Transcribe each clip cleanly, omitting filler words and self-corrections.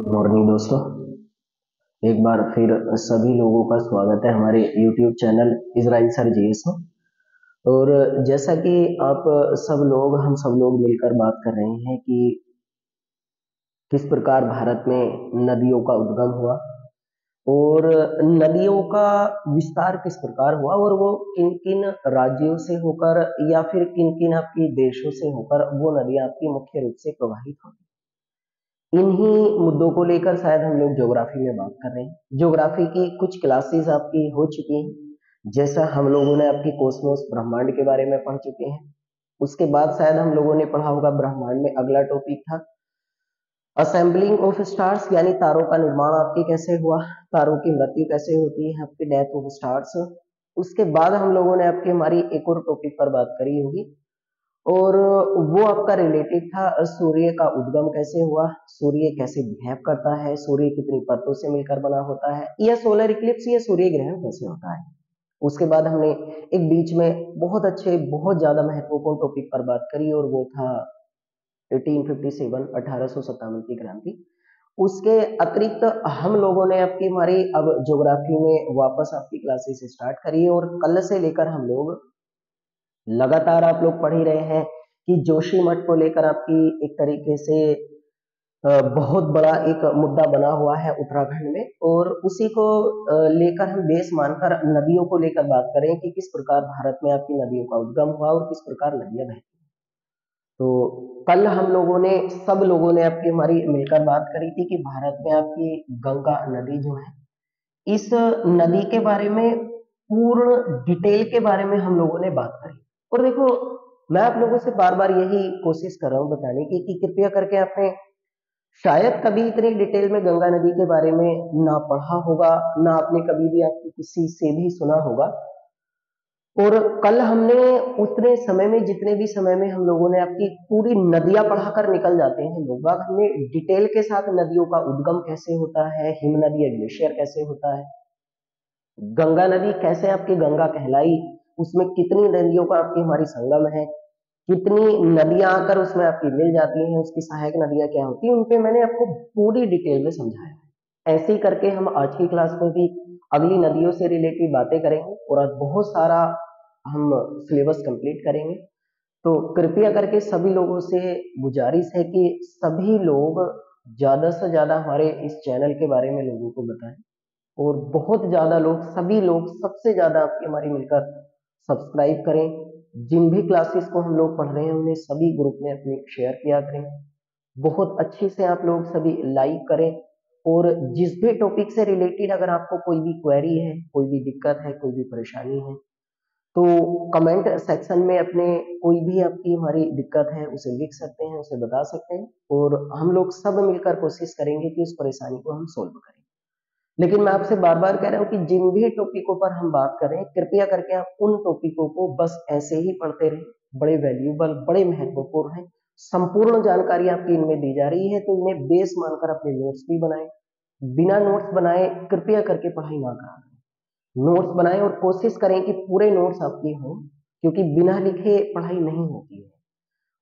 Good morning दोस्तों। एक बार फिर सभी लोगों का स्वागत है हमारे YouTube channel Israel sir GS में। और जैसा कि आप हम सब लोग मिलकर बात कर रहे हैं कि किस प्रकार भारत में नदियों का उद्गम हुआ और नदियों का विस्तार किस प्रकार हुआ और वो किन किन राज्यों से होकर या फिर किन किन आपकी देशों से होकर वो नदियां आपकी मुख्य रूप से प्रवाहित होती। इन्हीं मुद्दों को लेकर शायद हम लोग ज्योग्राफी में बात कर रहे हैं। ज्योग्राफी की कुछ क्लासेस आपकी हो चुकी हैं, जैसा हम लोगों ने आपकी कॉस्मोस ब्रह्मांड के बारे में पढ़ चुके हैं। उसके बाद शायद हम लोगों ने पढ़ा होगा ब्रह्मांड में अगला टॉपिक था असेंबलिंग ऑफ स्टार्स, यानी तारों का निर्माण आपकी कैसे हुआ, तारों की मृत्यु कैसे होती है, आपकी डेथ ऑफ स्टार्स। उसके बाद हम लोगों ने आपकी हमारी एक और टॉपिक पर बात करी होगी और वो आपका रिलेटेड था सूर्य का उद्गम कैसे हुआ, सूर्य कैसे बिहेव करता है, सूर्य कितनी परतों से मिलकर बना होता है, या सोलर इक्लिप्स या सूर्य ग्रहण कैसे होता है। उसके बाद हमने एक बीच में बहुत अच्छे बहुत ज्यादा महत्वपूर्ण टॉपिक पर बात करी और वो था 1857 1857 की क्रांति। उसके अतिरिक्त हम लोगों ने आपकी हमारी अब ज्योग्राफी में वापस आपकी क्लासेस स्टार्ट करी और कल से लेकर हम लोग लगातार आप लोग पढ़ ही रहे हैं कि जोशीमठ को लेकर आपकी एक तरीके से बहुत बड़ा एक मुद्दा बना हुआ है उत्तराखंड में, और उसी को लेकर हम बेस मानकर नदियों को लेकर बात करें कि किस प्रकार भारत में आपकी नदियों का उद्गम हुआ और किस प्रकार नदियां बहती। तो कल हम लोगों ने सब लोगों ने आपकी हमारी मिलकर बात करी थी कि भारत में आपकी गंगा नदी जो है, इस नदी के बारे में पूर्ण डिटेल के बारे में हम लोगों ने बात करी। और देखो, मैं आप लोगों से बार बार यही कोशिश कर रहा हूँ बताने की कि कृपया करके आपने शायद कभी इतनी डिटेल में गंगा नदी के बारे में ना पढ़ा होगा, ना आपने कभी भी आपकी किसी से भी सुना होगा। और कल हमने उतने समय में जितने भी समय में हम लोगों ने आपकी पूरी नदियां पढ़ाकर निकल जाते हैं लोग बाग, हमने डिटेल के साथ नदियों का उद्गम कैसे होता है, हिम नदी ग्लेशियर कैसे होता है, गंगा नदी कैसे आपकी गंगा कहलाई, उसमें कितनी नदियों का आपकी हमारी संगम है, कितनी नदियां आकर उसमें आपकी मिल जाती हैं, उसकी सहायक नदियां क्या होती हैं, उन पे मैंने आपको पूरी डिटेल में समझाया है। ऐसे ही करके हम आज की क्लास में भी अगली नदियों से रिलेटेड बातें करेंगे और आज बहुत सारा हम सिलेबस कंप्लीट करेंगे। तो कृपया करके सभी लोगों से गुजारिश है कि सभी लोग ज्यादा से ज्यादा हमारे इस चैनल के बारे में लोगों को बताएं और बहुत ज्यादा लोग सभी लोग सबसे ज्यादा आपकी हमारी मिलकर सब्सक्राइब करें। जिन भी क्लासेस को हम लोग पढ़ रहे हैं उन्हें सभी ग्रुप में अपने शेयर किया करें, बहुत अच्छे से आप लोग सभी लाइक करें। और जिस भी टॉपिक से रिलेटेड अगर आपको कोई भी क्वेरी है, कोई भी दिक्कत है, कोई भी परेशानी है, तो कमेंट सेक्शन में अपने कोई भी आपकी हमारी दिक्कत है उसे लिख सकते हैं, उसे बता सकते हैं और हम लोग सब मिलकर कोशिश करेंगे कि उस परेशानी को हम सोल्व करें। लेकिन मैं आपसे बार बार कह रहा हूं कि जिन भी टॉपिकों पर हम बात करें, कृपया करके आप उन टॉपिकों को बस ऐसे ही पढ़ते रहें। बड़े वैल्यूबल, बड़े महत्वपूर्ण है, संपूर्ण जानकारी आपकी इनमें दी जा रही है, तो इन्हें बेस मानकर अपने नोट्स भी बनाएं। बिना नोट्स बनाए कृपया करके पढ़ाई ना करें, नोट्स बनाएं और कोशिश करें कि पूरे नोट्स आपके हों, क्योंकि बिना लिखे पढ़ाई नहीं होती है।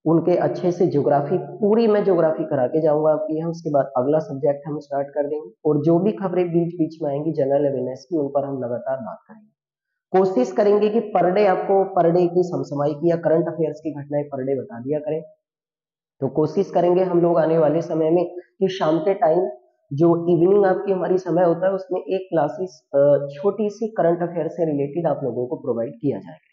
उनके अच्छे से ज्योग्राफी पूरी मैं ज्योग्राफी करा के जाऊंगा आपके यहाँ, उसके बाद अगला सब्जेक्ट हम स्टार्ट कर देंगे और जो भी खबरें बीच बीच में आएंगी जनरल अवेयरनेस की, उन पर हम लगातार बात करेंगे। कोशिश करेंगे कि पर डे आपको पर डे की समसामयिक या करंट अफेयर्स की घटनाएं पर डे बता दिया करें। तो कोशिश करेंगे हम लोग आने वाले समय में कि शाम के टाइम जो इवनिंग आपकी हमारी समय होता है उसमें एक क्लासेस छोटी सी करंट अफेयर से रिलेटेड आप लोगों को प्रोवाइड किया जाएगा।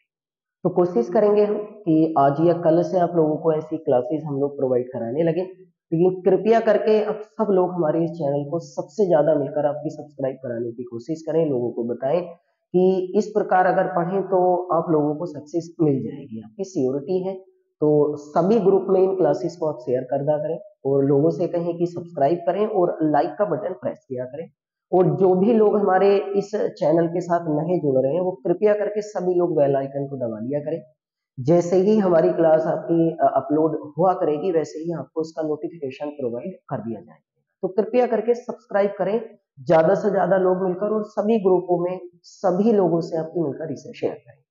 तो कोशिश करेंगे हम कि आज या कल से आप लोगों को ऐसी क्लासेस हम लोग प्रोवाइड कराने लगे। लेकिन कृपया करके आप सब लोग हमारे इस चैनल को सबसे ज्यादा मिलकर आपकी सब्सक्राइब कराने की कोशिश करें, लोगों को बताएं कि इस प्रकार अगर पढ़ें तो आप लोगों को सक्सेस मिल जाएगी, आपकी सियोरिटी है। तो सभी ग्रुप में इन क्लासेस को आप शेयर कर दिया करें और लोगों से कहें कि सब्सक्राइब करें और लाइक का बटन प्रेस किया करें। और जो भी लोग हमारे इस चैनल के साथ नहीं जुड़ रहे हैं वो कृपया करके सभी लोग बेल आइकन को दबा दिया करें। जैसे ही हमारी क्लास आपकी अपलोड हुआ करेगी वैसे ही आपको उसका नोटिफिकेशन प्रोवाइड कर दिया जाएगा। तो कृपया करके सब्सक्राइब करें ज्यादा से ज्यादा लोग मिलकर और सभी ग्रुपों में सभी लोगों से आपकी मिलकर इसे शेयर करें।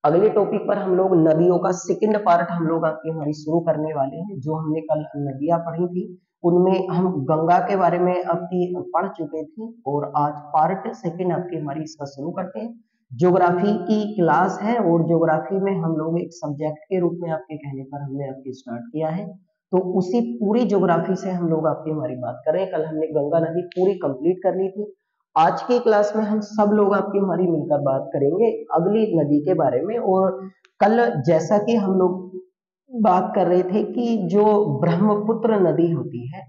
अगले टॉपिक पर हम लोग नदियों का सेकंड पार्ट हम लोग आपकी हमारी शुरू करने वाले हैं। जो हमने कल नदियां पढ़ी थी उनमें हम गंगा के बारे में आपकी पढ़ चुके थे और आज पार्ट सेकंड आपकी हमारी इसका शुरू करते हैं। ज्योग्राफी की क्लास है और ज्योग्राफी में हम लोग एक सब्जेक्ट के रूप में आपके कहने पर हमने आपकी स्टार्ट किया है, तो उसी पूरी ज्योग्राफी से हम लोग आपकी हमारी बात करें। कल हमने गंगा नदी पूरी कंप्लीट कर ली थी। आज की क्लास में हम सब लोग आपकी हमारी मिलकर बात करेंगे अगली नदी के बारे में। और कल जैसा कि हम लोग बात कर रहे थे कि जो ब्रह्मपुत्र नदी होती है,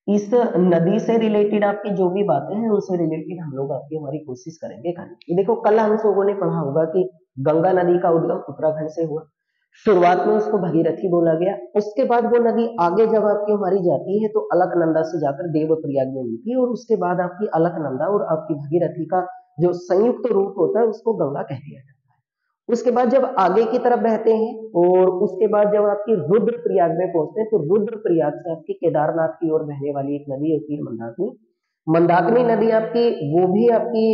इस नदी से रिलेटेड आपकी जो भी बातें हैं उनसे रिलेटेड हम लोग आपकी हमारी कोशिश करेंगे करने की। देखो कल हम लोगों ने पढ़ा होगा कि गंगा नदी का उद्गम उत्तराखंड से हुआ। शुरुआत में उसको भगीरथी बोला गया, उसके बाद वो नदी आगे जब आपकी हमारी जाती है तो अलकनंदा से जाकर देवप्रयाग में मिलती है और उसके बाद आपकी अलकनंदा और आपकी भगीरथी का जो संयुक्त रूप होता है उसको गंगा कह दिया जाता है। उसके बाद जब आगे की तरफ बहते हैं और उसके बाद जब आपकी रुद्रप्रयाग में पहुंचते हैं तो रुद्रप्रयाग से आपकी केदारनाथ की ओर बहने वाली एक नदी होती है मंदाकिनी। मंदाकिनी नदी आपकी वो भी आपकी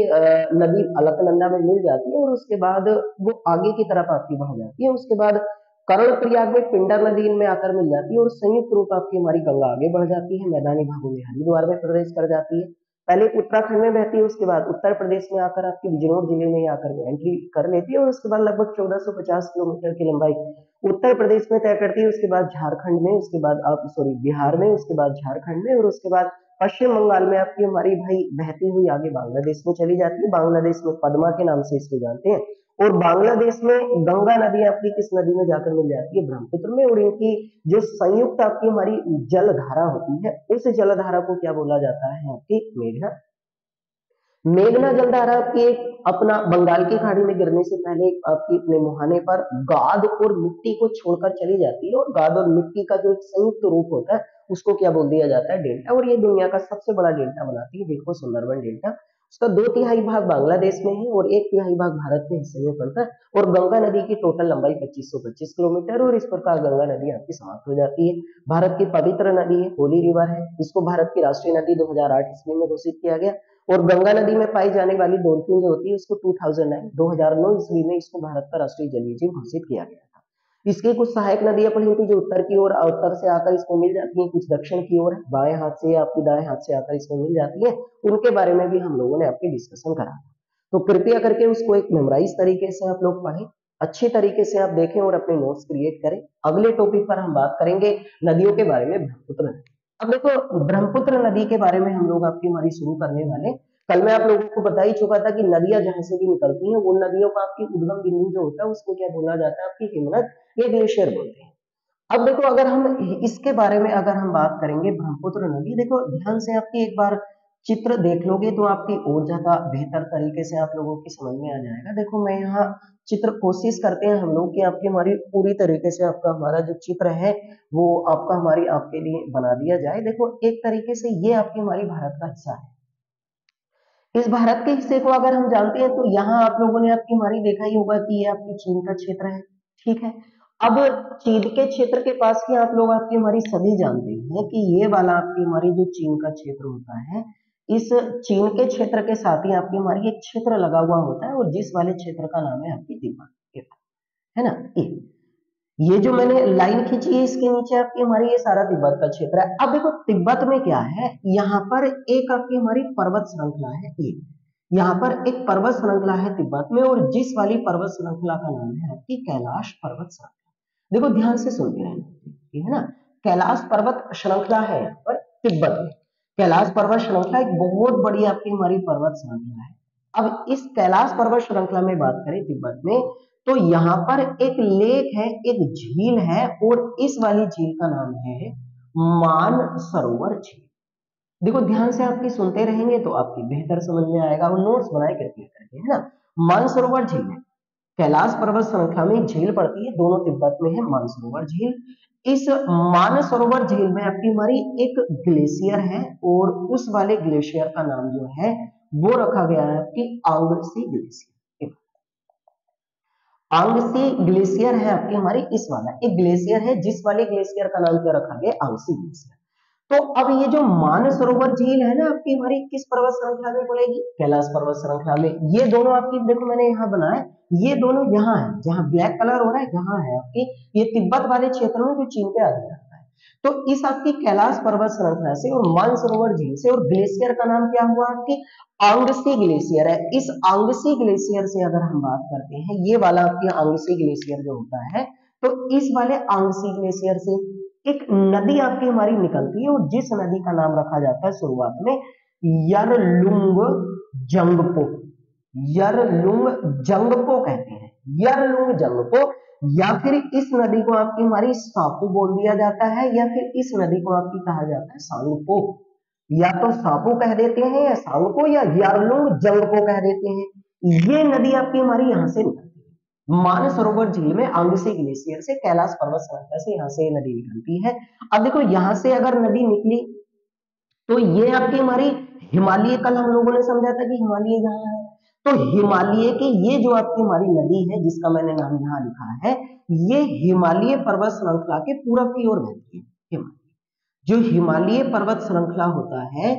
नदी अलकनंदा में मिल जाती है और उसके बाद वो आगे की तरफ आपकी बह जाती है। उसके बाद कर्णप्रयाग में पिंडर नदी इनमें आकर मिल जाती है और संयुक्त रूप आपकी हमारी गंगा आगे बढ़ जाती है, मैदानी भागों में हरिद्वार में प्रवेश कर जाती है। पहले उत्तराखंड में बहती है, उसके बाद उत्तर प्रदेश में आकर आपकी बिजनौर जिले में आकर एंट्री कर लेती है और उसके बाद लगभग 1450 किलोमीटर की लंबाई उत्तर प्रदेश में तय करती है। उसके बाद झारखंड में, उसके बाद आप बिहार में, उसके बाद झारखंड में और उसके बाद पश्चिम बंगाल में आपकी हमारी भाई बहती हुई आगे बांग्लादेश में चली जाती है। बांग्लादेश में पद्मा के नाम से इसको जानते हैं। और बांग्लादेश में गंगा नदी आपकी किस नदी में जाकर मिल जाती है? ब्रह्मपुत्र में। और इनकी जो संयुक्त आपकी हमारी जलधारा होती है उस जलधारा को क्या बोला जाता है? आपकी मेघना। मेघना जलधारा आपकी अपना बंगाल की खाड़ी में गिरने से पहले आपकी अपने मुहाने पर गाद और मिट्टी को छोड़कर चली जाती है और गाद और मिट्टी का जो एक संयुक्त रूप होता है उसको क्या बोल दिया जाता है? डेल्टा। और ये दुनिया का सबसे बड़ा डेल्टा बनाती है, जिसको सुंदरबन डेल्टा। उसका 2/3 भाग बांग्लादेश में है और 1/3 भाग भारत के हिस्से में पड़ता है। और गंगा नदी की टोटल लंबाई 2525 किलोमीटर और इस प्रकार गंगा नदी आपकी समाप्त हो जाती है। भारत की पवित्र नदी है, होली रिवर है, इसको भारत की राष्ट्रीय नदी 2008 ईस्वी में घोषित किया गया। और गंगा नदी में पाई जाने वाली डॉल्फिन जो होती है उसको 2009 ईस्वी में इसको भारत का राष्ट्रीय जलीय जीव घोषित किया गया था। इसकी कुछ सहायक नदियां पड़ी थी जो उत्तर की ओर उत्तर से आकर इसको मिल जाती है, कुछ दक्षिण की ओर बाएं हाथ से या आपकी दाएं हाथ से आकर इसमें मिल जाती है। उनके बारे में भी हम लोगों ने आपके डिस्कशन करा। तो कृपया करके उसको एक मेमोराइज तरीके से आप लोग पढ़ें, अच्छी तरीके से आप देखें और अपने नोट्स क्रिएट करें। अगले टॉपिक पर हम बात करेंगे नदियों के बारे में, ब्रह्मपुत्र नदी। अब देखो ब्रह्मपुत्र नदी के बारे में हम लोग आपकी हमारी शुरू करने वाले। कल मैं आप लोगों को बता ही चुका था कि नदियां जहां से भी निकलती हैं उन नदियों का आपकी उद्गम बिंदु जो होता है उसको क्या बोला जाता है? आपकी हिमनद या ग्लेशियर बोलते हैं। अब देखो अगर हम इसके बारे में अगर हम बात करेंगे ब्रह्मपुत्र नदी, देखो ध्यान से आपकी एक बार चित्र देख लोगे तो आपकी और ज्यादा बेहतर तरीके से आप लोगों की समझ में आ जाएगा। देखो मैं यहाँ चित्र कोशिश करते हैं हम लोग कि आपकी हमारी पूरी तरीके से आपका हमारा जो चित्र है वो आपका हमारी आपके लिए बना दिया जाए। देखो एक तरीके से ये आपकी हमारी भारत का हिस्सा है। इस भारत के हिस्से को अगर हम जानते हैं तो यहाँ आप लोगों ने आपकी हमारी देखा ही होगा कि ये आपकी चीन का क्षेत्र है, ठीक है। अब चीन के क्षेत्र के पास की आप लोग आपकी हमारी सभी जानते हैं कि ये वाला आपकी हमारी जो चीन का क्षेत्र होता है, इस चीन के क्षेत्र के साथ ही आपकी हमारी एक क्षेत्र लगा हुआ होता है और जिस वाले क्षेत्र का नाम है आपकी तिब्बत, है ना। ये जो मैंने लाइन खींची है इसके नीचे आपकी हमारी ये सारा तिब्बत का क्षेत्र है। अब देखो तिब्बत में क्या है, यहाँ पर एक आपकी हमारी पर्वत श्रृंखला है, ये यहाँ पर एक पर्वत श्रृंखला है तिब्बत में और जिस वाली पर्वत श्रृंखला का नाम है आपकी कैलाश पर्वत श्रृंखला। देखो ध्यान से सुनते रहना, है ना। कैलाश पर्वत श्रृंखला है यहाँ पर तिब्बत में। कैलाश पर्वत श्रृंखला एक बहुत बड़ी आपकी हमारी पर्वत श्रृंखला है। अब इस कैलाश पर्वत श्रृंखला में बात करें तिब्बत में तो यहाँ पर एक लेक है, एक झील है और इस वाली झील का नाम है मानसरोवर झील। देखो ध्यान से आपकी सुनते रहेंगे तो आपकी बेहतर समझ में आएगा और नोट्स बनाए करके, है ना। मानसरोवर झील है, कैलाश पर्वत श्रृंखला में झील पड़ती है, दोनों तिब्बत में है मानसरोवर झील। इस मानसरोवर झील में आपकी हमारी एक ग्लेशियर है और उस वाले ग्लेशियर का नाम जो है वो रखा गया है आपकी आंगसी ग्लेशियर। आंगसी ग्लेशियर है आपकी हमारी इस वाला एक ग्लेशियर है जिस वाले ग्लेशियर का नाम क्या रखा गया? आंगसी ग्लेशियर। तो अब ये जो मानसरोवर झील है ना आपकी हमारी किस पर्वत श्रृंखला में पड़ेगी? कैलाश पर्वत श्रृंखला में। ये दोनों आपकी देखो मैंने यहाँ बनाया, ये दोनों यहाँ है, जहाँ ब्लैक कलर हो रहा है यहाँ है आपकी, ये तिब्बत वाले क्षेत्र में जो चीन के आगे आता है। तो इस आपकी कैलाश पर्वत श्रृंखला से और मानसरोवर झील से, और ग्लेशियर का नाम क्या हुआ आपकी आंगसी ग्लेशियर है। इस आंगसी ग्लेशियर से अगर हम बात करते हैं, ये वाला आपकी आंगसी ग्लेशियर जो होता है, तो इस वाले आंगसी ग्लेशियर से एक नदी आपकी हमारी निकलती है, और जिस नदी का नाम रखा जाता है शुरुआत में यरलुंग जंगपो, यरलुंग जंगपो कहते हैं, यरलुंग जंगपो, या फिर इस नदी को आपकी हमारी सापू बोल दिया जाता है, या फिर इस नदी को आपकी कहा जाता है सांगपो, या तो सापू कह देते हैं या सांगपो, या यारलुंग जंगपो कह देते हैं। ये नदी आपकी हमारी यहां से निकलती है मानसरोवर झील में आंगसी ग्लेशियर से, कैलाश पर्वत श्रृंखला से यहां से नदी निकलती है। अब देखो यहां से अगर नदी निकली तो ये आपकी हमारी हिमालय, कल हम लोगों ने समझा था कि हिमालय यहाँ है, तो हिमालय की ये जो आपकी हमारी नदी है जिसका मैंने नाम यहाँ लिखा है, ये हिमालय पर्वत श्रृंखला के पूरब की ओर बहती है। हिमालय जो हिमालय पर्वत श्रृंखला होता है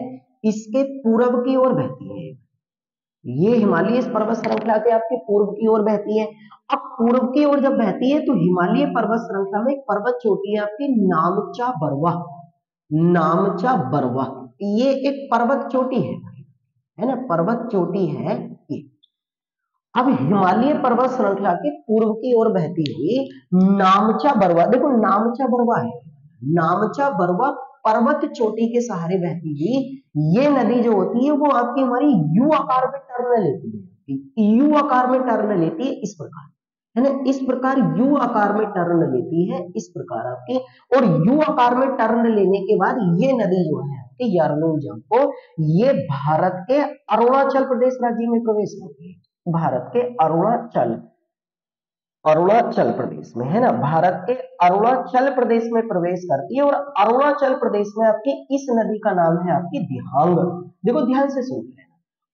इसके पूरब की ओर बहती है, ये हिमालय पर्वत श्रृंखला के आपके पूर्व की ओर बहती है। अब पूर्व की ओर जब बहती है तो हिमालय पर्वत श्रृंखला में एक पर्वत चोटी है आपकी नामचा बरवा, नामचा बरवा, ये एक पर्वत चोटी है ना, पर्वत चोटी है ये। अब हिमालय पर्वत श्रृंखला के पूर्व की ओर बहती हुई नामचा बरवा, देखो नामचा बरवा है, नामचा बरवा पर्वत चोटी के सहारे बहती हुई ये नदी जो होती है वो आपकी हमारी यू आकार में टर्न लेती है, यू आकार में टर्न लेती है इस प्रकार, है ना, इस प्रकार यू आकार में टर्न लेती है इस प्रकार आपकी, और यू आकार में टर्न लेने के बाद ये नदी जो है आपकी यारलुंग जंगपो, ये भारत के अरुणाचल प्रदेश राज्य में प्रवेश करती है, भारत के अरुणाचल, अरुणाचल प्रदेश में, है ना, भारत के अरुणाचल प्रदेश में प्रवेश करती है, और अरुणाचल प्रदेश में आपकी इस नदी का नाम है आपकी दिहांग। देखो ध्यान से सुन लेना,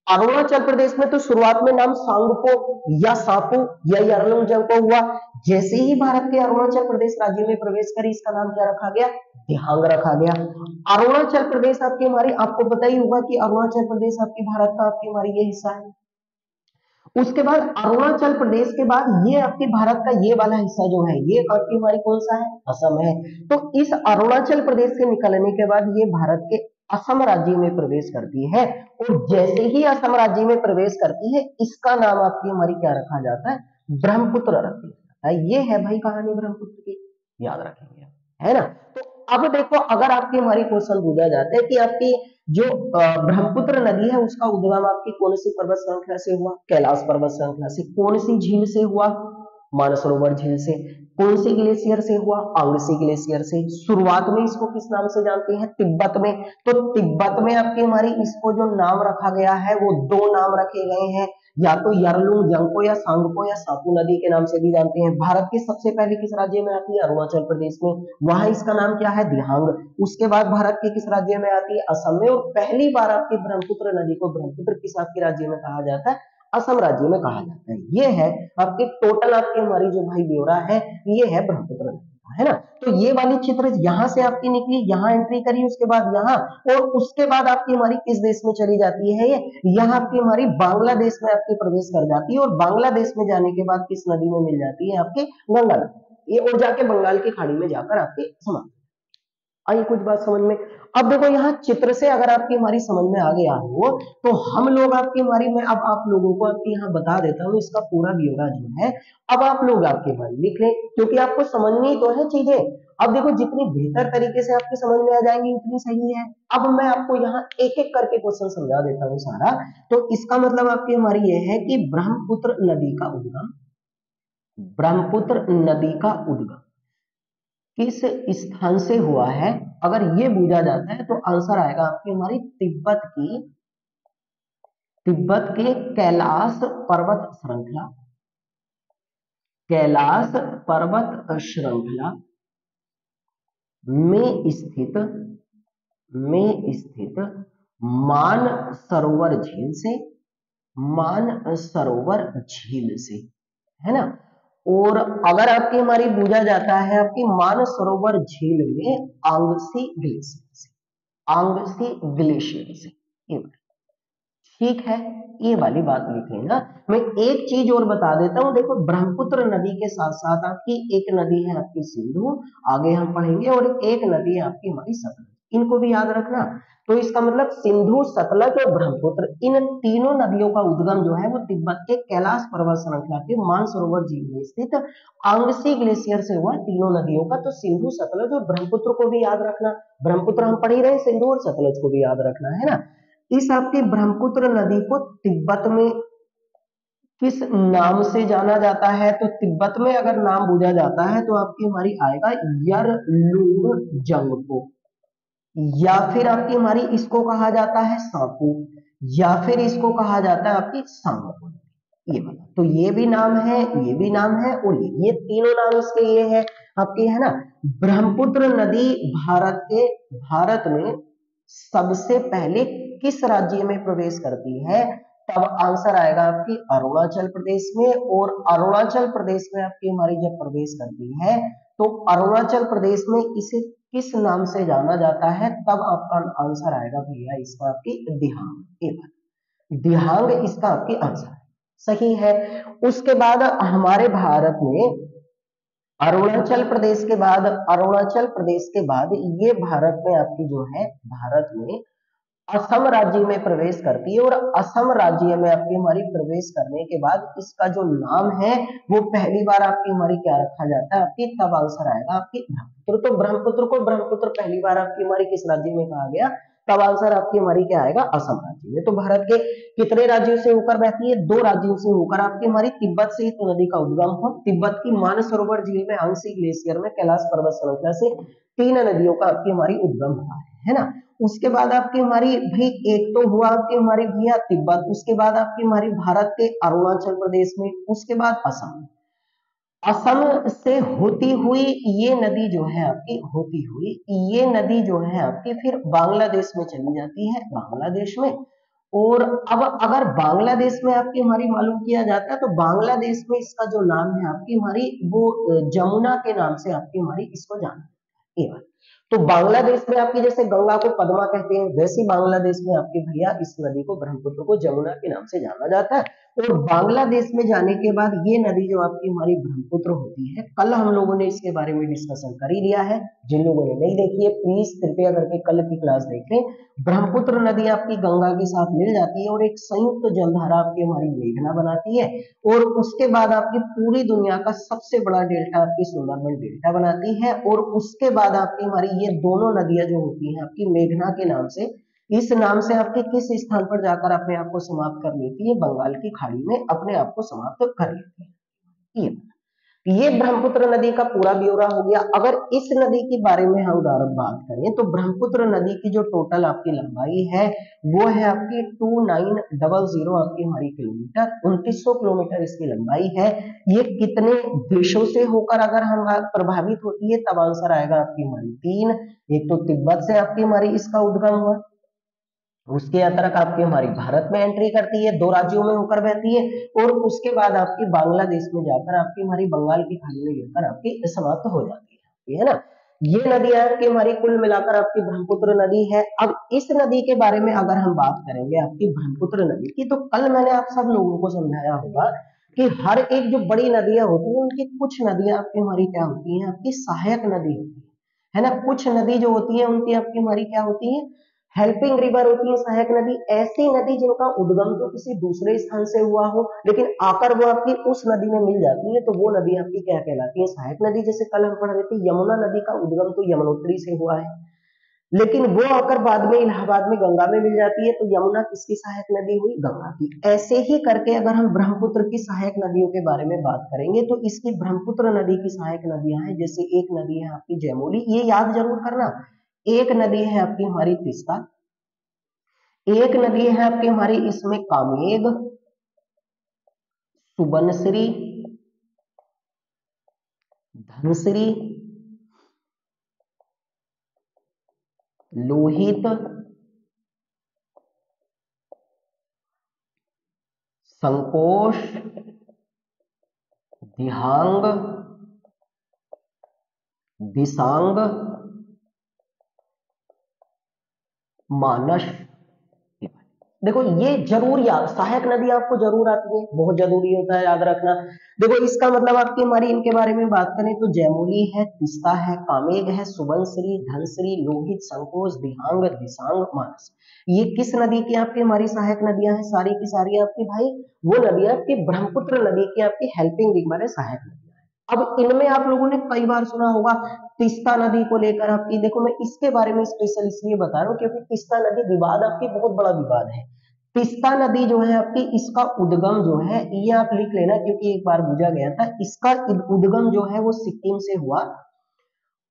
अरुणाचल प्रदेश में तो शुरुआत में नाम सांगपो या सापू या यारलुंग जंगपो हुआ, जैसे ही भारत के अरुणाचल प्रदेश राज्य में प्रवेश करी इसका नाम क्या रखा गया, दिहांग रखा गया। अरुणाचल प्रदेश आपकी हमारी, आपको पता ही होगा कि अरुणाचल प्रदेश आपकी भारत का आपकी हमारी ये हिस्सा है। उसके बाद अरुणाचल प्रदेश के बाद ये आपके भारत का ये वाला हिस्सा जो है ये आपकी हमारी कौन सा है, असम है। तो इस अरुणाचल प्रदेश से निकलने के बाद ये भारत के असम राज्य में प्रवेश करती है, और जैसे ही असम राज्य में प्रवेश करती है इसका नाम आपकी हमारी क्या रखा जाता है, ब्रह्मपुत्र रख दिया जाता है। ये है भाई कहानी ब्रह्मपुत्र की, याद रखेंगे, है ना। तो अब देखो अगर आपकी हमारी क्वेश्चन पूछा जाता है कि आपकी जो ब्रह्मपुत्र नदी है उसका उद्गम आपकी कौन सी पर्वत श्रृंखला से हुआ, कैलाश पर्वत श्रृंखला से। कौन सी झील से हुआ, मानसरोवर झील से। कौन सी ग्लेशियर से हुआ, आंगसी ग्लेशियर से। शुरुआत में इसको किस नाम से जानते हैं, तिब्बत में। तो तिब्बत में आपकी हमारी इसको जो नाम रखा गया है वो दो नाम रखे गए हैं, या तो यारलुंग जंगपो या सांगपो या सापू नदी के नाम से भी जानते हैं। भारत की सबसे पहले किस राज्य में आती है, अरुणाचल प्रदेश में, वहां इसका नाम क्या है, दिहांग। उसके बाद भारत के किस राज्य में आती है, असम में। और पहली बार आपकी ब्रह्मपुत्र नदी को ब्रह्मपुत्र किस आपके राज्य में कहा जाता है, असम राज्य में कहा जाता है। ये है आपके टोटल आपकी हमारी जो भाई ब्यौरा है, ये है ब्रह्मपुत्र नदी का, है ना। तो ये वाली चित्र यहाँ से आपकी निकली, यहाँ एंट्री करी, उसके बाद यहाँ, और उसके बाद आपकी हमारी किस देश में चली जाती है, ये यहाँ आपकी हमारी बांग्लादेश में आपकी प्रवेश कर जाती है, और बांग्लादेश में जाने के बाद किस नदी में मिल जाती है, आपकी गंगा नदी, ये और जाके बंगाल की खाड़ी में जाकर आपकी समाप्त। आई कुछ बात समझ में। अब देखो यहाँ चित्र से अगर आपकी हमारी समझ में आ गया हो तो हम लोग आपकी हमारी, मैं अब आप लोगों को आपके यहाँ बता देता हूँ इसका पूरा ब्यौरा जो है। अब आप लोग आपके हमारी लिख लें क्योंकि आपको समझनी तो है चीजें। अब देखो जितनी बेहतर तरीके से आपकी समझ में आ जाएंगी उतनी सही है। अब मैं आपको यहाँ एक एक करके क्वेश्चन समझा देता हूँ सारा। तो इसका मतलब आपकी हमारी ये है कि ब्रह्मपुत्र नदी का उद्गम, ब्रह्मपुत्र नदी का उद्गम किस स्थान से हुआ है, अगर ये पूछा जाता है तो आंसर आएगा आपकी हमारी तिब्बत के कैलाश पर्वत श्रृंखला, कैलाश पर्वत श्रृंखला में स्थित मानसरोवर झील से, मानसरोवर झील से, है ना। और अगर आपकी हमारी पूछा जाता है आपकी मानसरोवर झील में आंगसी ग्लेशियर से, आंगसी ग्लेशियर से, ठीक है, ये वाली बात लिख लेना। मैं एक चीज और बता देता हूँ, देखो ब्रह्मपुत्र नदी के साथ साथ आपकी एक नदी है आपकी सिंधु, आगे हम पढ़ेंगे, और एक नदी है आपकी हमारी सतलज, इनको भी याद रखना। तो इसका मतलब सिंधु, सतलज और ब्रह्मपुत्र, इन तीनों नदियों का उद्गम जो है वो तिब्बत के कैलाश पर्वत श्रृंखला के मानसरोवर झील में स्थित आंगसी ग्लेशियर से हुआ, तीनों नदियों का। तो सिंधु, सतलज और ब्रह्मपुत्र को भी याद रखना, ब्रह्मपुत्र हम पढ़ ही रहे, सिंधु और सतलज को भी याद रखना है ना। इस आपकी ब्रह्मपुत्र नदी को तिब्बत में किस नाम से जाना जाता है, तो तिब्बत में अगर नाम पूछा जाता है तो आपकी हमारी आएगा यरलुंग जंगपो, या फिर आपकी हमारी इसको कहा जाता है सांपू, या फिर इसको कहा जाता है आपकी सांगपो, ये वाला। तो ये भी नाम है, ये भी नाम है, और ये तीनों नाम इसके ये है आपके, है ना। ब्रह्मपुत्र नदी भारत में सबसे पहले किस राज्य में प्रवेश करती है, तब आंसर आएगा आपकी अरुणाचल प्रदेश में। और अरुणाचल प्रदेश में आपकी हमारी जब प्रवेश करती है तो अरुणाचल प्रदेश में इसे किस नाम से जाना जाता है, तब आपका आंसर आएगा भैया इसका आपकी दिहांग। दिहांग इसका आपकी आंसर है, सही है। उसके बाद हमारे भारत में अरुणाचल प्रदेश के बाद ये भारत में आपकी जो है, भारत में असम राज्य में प्रवेश करती है, और असम राज्य में आपकी हमारी प्रवेश करने के बाद इसका जो नाम है वो पहली बार आपकी हमारी क्या रखा जाता है आपकी, तब आंसर आएगा आपकी ब्रह्मपुत्र। तो ब्रह्मपुत्र को ब्रह्मपुत्र पहली बार आपकी हमारी किस राज्य में कहा गया, तब आंसर आपकी हमारी क्या आएगा, असम राज्य में। तो भारत के कितने राज्यों से होकर बहती है, 2 राज्यों से होकर आपकी हमारी तिब्बत से इस नदी का उद्गम हो, तिब्बत की मानसरोवर झील में आंगसी ग्लेशियर में कैलाश पर्वत श्रृंखला से 3 नदियों का आपकी हमारी उद्गम हुआ है ना। उसके बाद आपकी हमारी भाई एक तो हुआ आपकी हमारी भैया तिब्बत, उसके बाद आपकी हमारी भारत के अरुणाचल प्रदेश में, उसके बाद असम। असम से होती हुई ये नदी जो है आपकी, होती हुई ये नदी जो है आपकी फिर बांग्लादेश में चली जाती है, बांग्लादेश में। और अब अगर बांग्लादेश में आपकी हमारी मालूम किया जाता है तो बांग्लादेश में इसका जो नाम है आपकी हमारी वो जमुना के नाम से आपकी हमारी इसको जाना है। तो बांग्लादेश में आपकी जैसे गंगा को पद्मा कहते हैं, वैसे बांग्लादेश में आपके भैया इस नदी को, ब्रह्मपुत्र को जमुना के नाम से जाना जाता है। और बांग्लादेश में जाने के बाद ये नदी जो आपकी हमारी ब्रह्मपुत्र होती है, कल हम लोगों ने इसके बारे में डिस्कशन कर ही लिया है, जिन लोगों ने नहीं देखी है प्लीज कृपया करके कल की क्लास देख लें। ब्रह्मपुत्र नदी आपकी गंगा के साथ मिल जाती है और एक संयुक्त जलधारा आपकी हमारी मेघना बनाती है, और उसके बाद आपकी पूरी दुनिया का सबसे बड़ा डेल्टा आपकी सुंदरबन डेल्टा बनाती है। और उसके बाद आपकी हमारी ये दोनों नदियां जो होती हैं आपकी मेघना के नाम से, इस नाम से आपके किस स्थान पर जाकर अपने आप को समाप्त कर लेती है, बंगाल की खाड़ी में अपने आप को समाप्त कर लेती है। ये ब्रह्मपुत्र नदी का पूरा ब्यौरा हो गया। अगर इस नदी के बारे में हम बात करें तो ब्रह्मपुत्र नदी की जो टोटल आपकी लंबाई है वो है आपकी 2900 आपकी हमारी किलोमीटर, 2900 किलोमीटर इसकी लंबाई है। ये कितने देशों से होकर अगर हम प्रभावित होती है, तब आंसर आएगा आपकी हमारी 3। एक तो तिब्बत से आपकी हमारी इसका उद्गम हुआ, उसके अंतर्गत आपकी हमारी भारत में एंट्री करती है, 2 राज्यों में होकर बहती है, और उसके बाद आपकी बांग्लादेश में जाकर आपकी हमारी बंगाल की खाड़ी में गिरकर आपकी समाप्त हो जाती है ना। ये नदियां आपकी हमारी कुल मिलाकर आपकी ब्रह्मपुत्र नदी है। अब इस नदी के बारे में अगर हम बात करेंगे आपकी ब्रह्मपुत्र नदी की, तो कल मैंने आप सब लोगों को समझाया होगा कि हर एक जो बड़ी नदियां होती है उनकी कुछ नदियां आपकी हमारी क्या होती है, आपकी सहायक नदी होती है ना। कुछ नदी जो होती है उनकी आपकी हमारी क्या होती है, हेल्पिंग रिवर होती है, सहायक नदी। ऐसी नदी जिनका उद्गम तो किसी दूसरे स्थान से हुआ हो लेकिन आकर वो आपकी उस नदी में मिल जाती है, तो वो नदी आपकी क्या कहलाती है, सहायक नदी। जैसे कल हम पढ़ रहे थे यमुना नदी का उद्गम तो यमुनोत्री से हुआ है, लेकिन वो आकर बाद में इलाहाबाद में गंगा में मिल जाती है, तो यमुना किसकी सहायक नदी हुई, गंगा की। ऐसे ही करके अगर हम ब्रह्मपुत्र की सहायक नदियों के बारे में बात करेंगे तो इसकी ब्रह्मपुत्र नदी की सहायक नदियां हैं। जैसे एक नदी है आपकी जयमोली, ये याद जरूर करना। एक नदी है आपकी हमारी तीस्ता, एक नदी है आपकी हमारी इसमें कामेग, सुबनश्री, धनश्री, लोहित, संकोश, दिहांग, दिसांग, मानस। देखो ये जरूर याद, सहायक नदी आपको जरूर आती है, बहुत जरूरी होता है याद रखना। देखो इसका मतलब आपकी हमारी इनके बारे में बात करें तो जयमूली है, तिस्ता है, कामेग है, सुबनश्री, धनश्री, लोहित, संकोच, दिहांग, दिसांग, मानस। ये किस नदी की आपकी हमारी सहायक नदियां हैं? सारी की सारी आपकी भाई वो नदियां आपकी ब्रह्मपुत्र नदी की आपकी हेल्पिंग रिवर माने सहायक नदियां हैं। अब इनमें आप लोगों ने कई बार सुना होगा तीस्ता नदी को लेकर आपकी, देखो मैं इसके बारे में स्पेशल इसलिए बता रहा हूँ क्योंकि तीस्ता नदी विवाद आपकी बहुत बड़ा विवाद है। तीस्ता नदी जो है आपकी, इसका उद्गम जो है ये आप लिख लेना क्योंकि एक बार पूछा गया था, इसका उद्गम जो है वो सिक्किम से हुआ।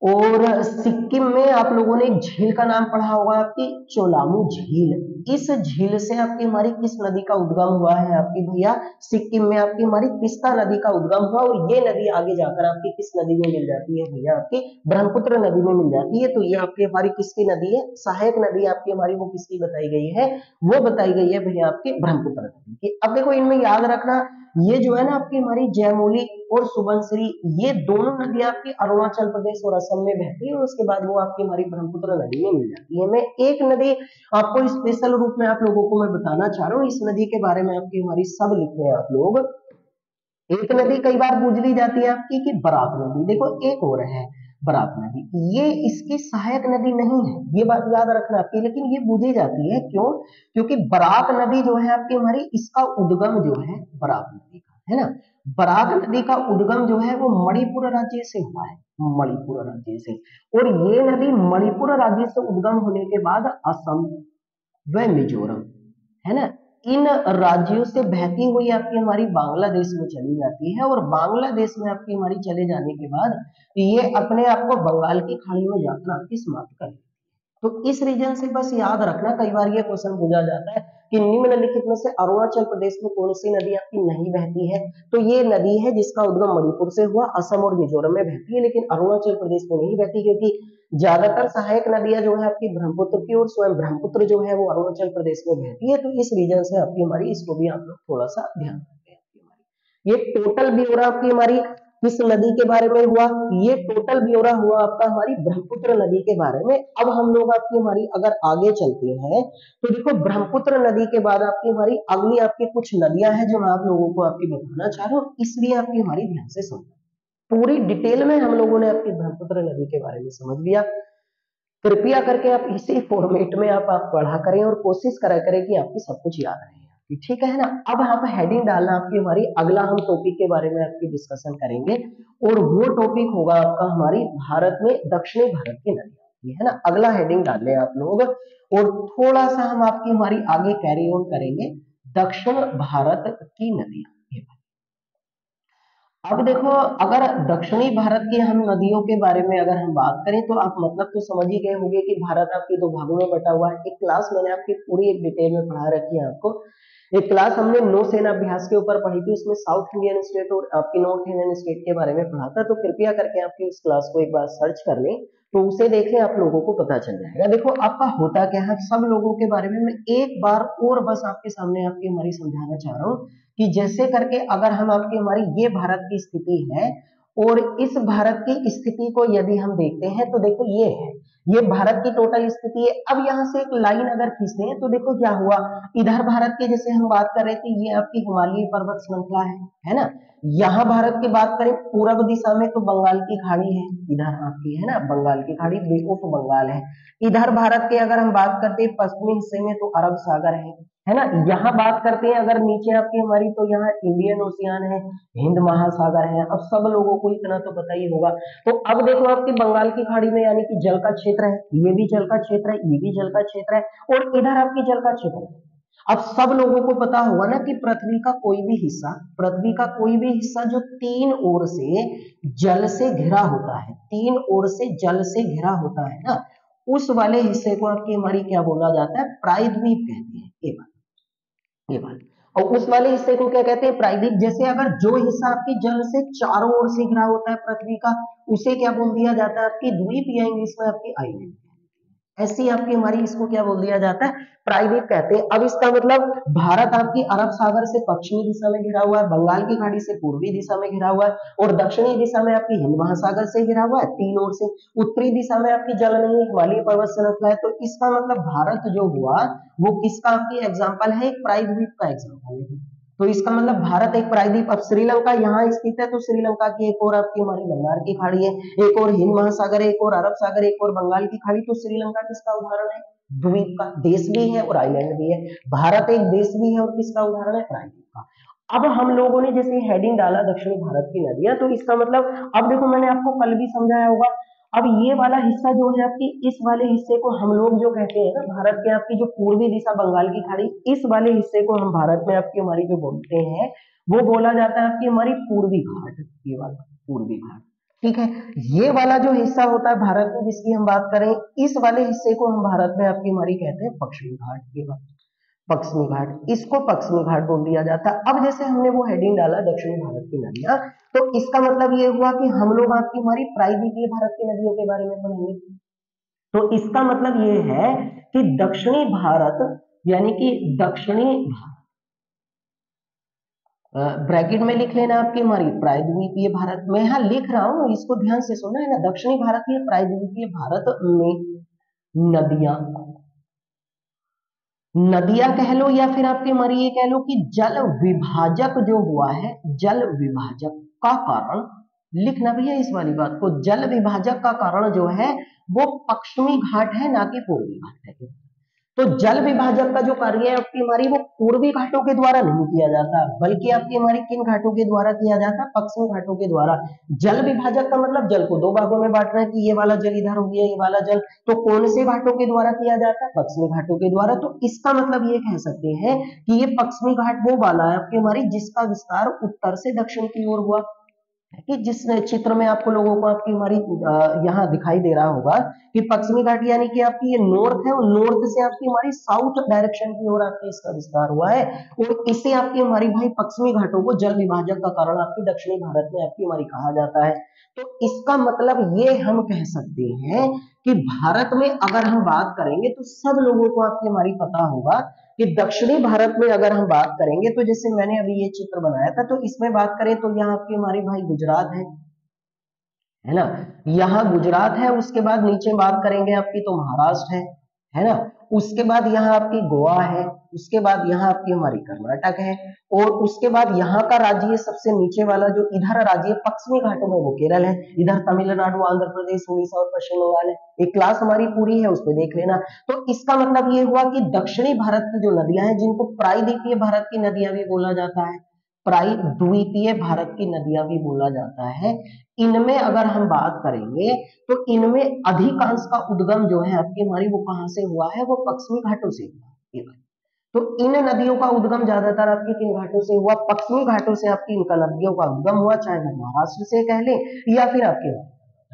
और सिक्किम में आप लोगों ने एक झील का नाम पढ़ा होगा आपकी, चोलामू झील। इस झील से आपकी हमारी किस नदी का उद्गम हुआ है आपकी भैया? सिक्किम में आपकी हमारी तीस्ता नदी का उद्गम हुआ। और ये नदी आगे जाकर आपकी किस नदी में मिल जाती है भैया? आपकी ब्रह्मपुत्र नदी में मिल जाती है। तो ये आपकी हमारी किसकी नदी है? सहायक नदी आपकी हमारी वो किसकी बताई गई है? वो बताई गई है भैया आपकी ब्रह्मपुत्र नदी की। अब देखो इनमें याद रखना, ये जो है ना आपकी हमारी जयमूली और सुबनश्री, ये दोनों नदियां आपकी अरुणाचल प्रदेश और असम में बहती है और उसके बाद वो आपकी हमारी ब्रह्मपुत्र नदी में मिल जाती है। मैं एक नदी आपको स्पेशल रूप में आप लोगों को मैं बताना चाह रहा हूँ, इस नदी के बारे में आपकी हमारी सब लिख रहे हैं आप लोग। एक नदी कई बार पूछ ली जाती है आपकी कि बराक नदी। देखो एक और है बराक नदी, ये इसकी सहायक नदी नहीं है, ये बात याद रखना आपकी, लेकिन ये पूछी जाती है क्यों? क्योंकि बराक नदी जो है आपकी हमारी, इसका उद्गम जो है बराक नदी का है ना, बराक नदी का उद्गम जो है वो मणिपुर राज्य से हुआ है, मणिपुर राज्य से। और ये नदी मणिपुर राज्य से उद्गम होने के बाद असम व मिजोरम, है ना, इन राज्यों से बहती हुई आपकी हमारी बांग्लादेश में चली जाती है। और बांग्लादेश में आपकी हमारी चले जाने के बाद ये अपने आप को बंगाल की खाड़ी में जाकर आपकी समाप्त कर, तो इस रीजन से बस याद रखना, कई बार ये क्वेश्चन पूछा जाता है कि निम्नलिखित में से अरुणाचल प्रदेश में कौन सी नदी आपकी नहीं बहती है? तो ये नदी है जिसका उद्गम मणिपुर से हुआ, असम और मिजोरम में बहती है, लेकिन अरुणाचल प्रदेश में नहीं बहती क्योंकि ज्यादातर सहायक नदियां जो है आपकी ब्रह्मपुत्र की, और स्वयं ब्रह्मपुत्र जो है वो अरुणाचल प्रदेश में बहती है। तो इस रीजन से आपकी हमारी, इसको भी आप लोग थोड़ा सा ध्यान रखें। ये टोटल ब्यौरा आपकी हमारी किस नदी के बारे में हुआ? ये टोटल ब्यौरा हुआ आपका हमारी ब्रह्मपुत्र नदी के बारे में। अब हम लोग आपकी हमारी अगर आगे चलते हैं तो देखो ब्रह्मपुत्र नदी के बाद आपकी हमारी अगली आपकी कुछ नदियां हैं जो मैं आप लोगों को आपकी बताना चाह रहा हूँ, इसलिए आपकी हमारी ध्यान से सुनना। पूरी डिटेल में हम लोगों ने आपकी ब्रह्मपुत्र नदी के बारे में समझ लिया। कृपया करके आप इसी फॉर्मेट में आप पढ़ा करें और कोशिश करा करें कि आपकी सब कुछ याद रहे आपकी, ठीक है ना। अब आप हेडिंग डालना आपकी हमारी, अगला हम टॉपिक के बारे में आपकी डिस्कशन करेंगे और वो टॉपिक होगा आपका हमारी भारत में दक्षिणी भारत की नदियां, है ना। अगला हेडिंग डाल लें आप लोग और थोड़ा सा हम आपकी हमारी आगे कैरी ऑन करेंगे दक्षिण भारत की नदियां। अब देखो अगर दक्षिणी भारत की हम नदियों के बारे में अगर हम बात करें तो आप मतलब तो समझ ही गए होंगे कि भारत आपके दो भागों में बटा हुआ है। एक क्लास मैंने आपकी पूरी एक डिटेल में पढ़ा रखी है आपको, एक क्लास हमने नौसेना अभ्यास के ऊपर पढ़ी थी, उसमें साउथ इंडियन स्टेट और आपकी नॉर्थ इंडियन स्टेट के बारे में पढ़ा था। तो कृपया करके आपकी उस क्लास को एक बार सर्च कर लें, तो उसे देखें, आप लोगों को पता चल जाएगा। देखो आपका होता क्या है, सब लोगों के बारे में मैं एक बार और बस आपके सामने आपकी हमारी समझाना चाह रहा हूँ कि जैसे करके अगर हम आपकी हमारी ये भारत की स्थिति है और इस भारत की स्थिति को यदि हम देखते हैं तो देखो ये है, ये भारत की टोटल स्थिति है। अब यहाँ से एक लाइन अगर खींचते हैं तो देखो क्या हुआ, इधर भारत की जैसे हम बात कर रहे थे, ये आपकी हिमालयी पर्वत श्रृंखला है ना। यहाँ भारत की बात करें पूर्व दिशा में तो बंगाल की खाड़ी है, इधर आपकी है ना बंगाल की खाड़ी, बे ऑफ बंगाल है। इधर भारत के अगर हम बात करते हैं पश्चिमी हिस्से में तो अरब सागर है ना। यहाँ बात करते हैं अगर नीचे आपकी हमारी तो यहाँ इंडियन ओशियन है, हिंद महासागर है। अब सब लोगों को इतना तो पता ही होगा। तो अब देखो आपकी बंगाल की खाड़ी में यानी कि जल का क्षेत्र है, ये भी जल का क्षेत्र है, ये भी जल का क्षेत्र है और इधर आपकी जल का क्षेत्र है। अब सब लोगों को पता होगा ना कि पृथ्वी का कोई भी हिस्सा, पृथ्वी का कोई भी हिस्सा जो तीन ओर से जल से घिरा होता है, तीन ओर से जल से घिरा होता है ना, उस वाले हिस्से को आपकी हमारी क्या बोला जाता है, प्रायद्वीप कहते हैं। ये बात, और उस वाले हिस्से को क्या कहते हैं, प्रायद्वीप। जैसे अगर जो हिस्सा आपकी जल से चारों ओर से घिरा होता है पृथ्वी का, उसे क्या बोल दिया जाता है, आपकी द्वीप या इंग्लिश में आपकी आइलैंड। ऐसी आपकी हमारी इसको क्या बोल दिया जाता है, प्रायद्वीप कहते हैं। अब इसका मतलब भारत आपकी अरब सागर से पश्चिमी दिशा में घिरा हुआ है, बंगाल की खाड़ी से पूर्वी दिशा में घिरा हुआ है, और दक्षिणी दिशा में आपकी हिंद महासागर से घिरा हुआ है तीन ओर से। उत्तरी दिशा में आपकी जल नहीं है, हिमालय पर्वत श्रृंखला है। तो इसका मतलब भारत जो हुआ वो किसका आपकी एग्जाम्पल है, एक प्रायद्वीप का एग्जाम्पल है। तो इसका मतलब भारत एक प्रायद्वीप। अब श्रीलंका यहाँ स्थित है, तो श्रीलंका की एक और आपकी हमारी बंगाल की खाड़ी है, एक और हिंद महासागर, एक और अरब सागर, एक और बंगाल की खाड़ी। तो श्रीलंका किसका उदाहरण है, द्वीप का, देश भी है और आइलैंड भी है। भारत एक देश भी है और किसका उदाहरण है, प्रायद्वीप का। अब हम लोगों ने जैसे हेडिंग डाला दक्षिणी भारत की नदियां, तो इसका मतलब अब देखो मैंने आपको कल भी समझाया होगा। अब ये वाला हिस्सा जो है आपकी, इस वाले हिस्से को हम लोग जो कहते हैं ना, भारत के आपकी जो पूर्वी दिशा बंगाल की खाड़ी, इस वाले हिस्से को हम भारत में आपकी हमारी जो बोलते हैं वो बोला जाता है आपकी हमारी पूर्वी घाट। ये वाला पूर्वी घाट, ठीक है। ये वाला जो हिस्सा होता है भारत में जिसकी हम बात करें, इस वाले हिस्से को हम भारत में आपकी हमारी कहते हैं पश्चिमी घाट। ये बात पश्चिमी घाट, इसको पश्चिमी घाट बोल दिया जाता है। अब जैसे हमने वो हेडिंग डाला दक्षिणी भारत की नदियां, तो इसका मतलब ये हुआ कि हम लोग आपकी हमारी प्रायद्वीपीय भारत की नदियों के बारे में पढ़ेंगे। तो इसका मतलब ये है कि दक्षिणी भारत, यानी कि दक्षिणी ब्रैकेट में लिख लेना आपकी हमारी प्रायद्वीपीय भारत में, यहाँ लिख रहा हूं इसको ध्यान से सुनना है ना। दक्षिणी भारतीय प्रायद्वीपीय भारत में नदियां, नदियां कह लो या फिर आपके हमारी ये कह लो कि जल विभाजक जो हुआ है, जल विभाजक का कारण लिखना भी है इस वाली बात को। जल विभाजक का कारण जो है वो पश्चिमी घाट है, ना कि पूर्वी घाट है। तो जल विभाजक का जो कार्य है आपकी हमारी वो पूर्वी घाटों के द्वारा नहीं किया जाता, बल्कि आपकी हमारी किन घाटों के द्वारा किया जाता है, पश्चिमी घाटों के द्वारा। जल विभाजक का मतलब जल को दो भागों में बांटना है कि ये वाला जल इधर हो गया, ये वाला जल। तो कौन से घाटों के द्वारा किया जाता है, पश्चिमी घाटों के द्वारा। तो इसका मतलब ये कह सकते हैं कि ये पश्चिमी घाट वो वाला है आपकी हमारी जिसका विस्तार उत्तर से दक्षिण की ओर हुआ, कि जिस चित्र में आपको लोगों को आपकी हमारी यहाँ दिखाई दे रहा होगा कि पश्चिमी घाट यानी कि आपकी ये नॉर्थ है, और नॉर्थ से आपकी हमारी साउथ डायरेक्शन की ओर आपके इसका विस्तार हुआ है। और इसे आपकी हमारी भाई पश्चिमी घाटों को जल विभाजक का कारण आपकी दक्षिणी भारत में आपकी हमारी कहा जाता है। तो इसका मतलब ये हम कह सकते हैं कि भारत में अगर हम बात करेंगे तो सब लोगों को आपकी हमारी पता होगा कि दक्षिणी भारत में अगर हम बात करेंगे, तो जैसे मैंने अभी ये चित्र बनाया था, तो इसमें बात करें तो यहाँ आपकी हमारी भाई गुजरात है ना, यहाँ गुजरात है। उसके बाद नीचे बात करेंगे आपकी तो महाराष्ट्र है ना। उसके बाद यहाँ आपकी गोवा है, उसके बाद यहाँ आपकी हमारी कर्नाटक है, और उसके बाद यहाँ का राज्य सबसे नीचे वाला जो इधर राज्य पश्चिमी घाटों में वो केरल है, इधर तमिलनाडु, आंध्र प्रदेश, उड़ीसा और पश्चिम बंगाल है। एक क्लास हमारी पूरी है, उसमें देख लेना। तो इसका मतलब ये हुआ कि दक्षिणी भारत की जो नदियां हैं, जिनको प्रायद्वीपीय भारत की नदियां भी बोला जाता है, प्रायद्वीपीय भारत की नदियां भी बोला जाता है, इनमें अगर हम बात करेंगे तो इनमें अधिकांश का उद्गम जो है आपकी हमारी वो कहां से हुआ है, वो पश्चिमी घाटों से हुआ। तो इन नदियों का उद्गम ज्यादातर आपकी किन घाटों से हुआ, पश्चिमी घाटों से आपकी इनका नदियों का उद्गम हुआ, चाहे वो महाराष्ट्र से कह ले या फिर आपके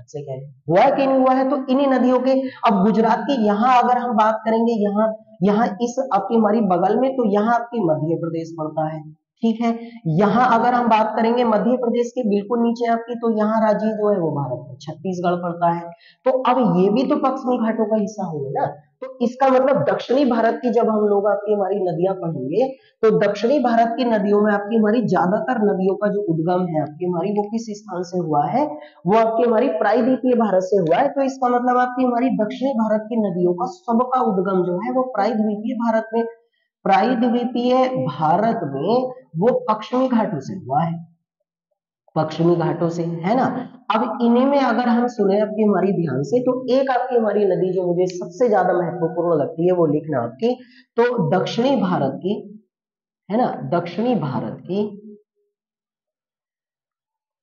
से कह ले। हुआ कि नहीं हुआ है, तो इन्हीं नदियों के। अब गुजरात की यहाँ अगर हम बात करेंगे, यहाँ यहाँ इस आपकी हमारी बगल में, तो यहाँ आपकी मध्य प्रदेश पड़ता है, ठीक है। यहाँ अगर हम बात करेंगे मध्य प्रदेश के बिल्कुल नीचे आपकी, तो यहाँ राज्य जो है वो भारत में छत्तीसगढ़ पड़ता है। तो अब ये भी तो पश्चिमी घाटों का हिस्सा होंगे ना। तो इसका मतलब दक्षिणी भारत की जब हम लोग आपकी हमारी नदियां पढ़ेंगे, तो दक्षिणी भारत की नदियों में आपकी हमारी ज्यादातर नदियों का जो उद्गम है आपकी हमारी वो किस स्थान से हुआ है, वो आपकी हमारी प्रायद्वीपीय भारत से हुआ है। तो इसका मतलब आपकी हमारी दक्षिणी भारत की नदियों का सबका उद्गम जो है वो प्रायद्वीपीय भारत में, प्रायद्वीपीय भारत में वो पश्चिमी घाटों से हुआ है, पश्चिमी घाटों से, है ना। अब इन्हीं में अगर हम सुने आपकी हमारी ध्यान से, तो एक आपकी हमारी नदी जो मुझे सबसे ज्यादा महत्वपूर्ण लगती है वो लिखना आपकी, तो दक्षिणी भारत की, है ना, दक्षिणी भारत की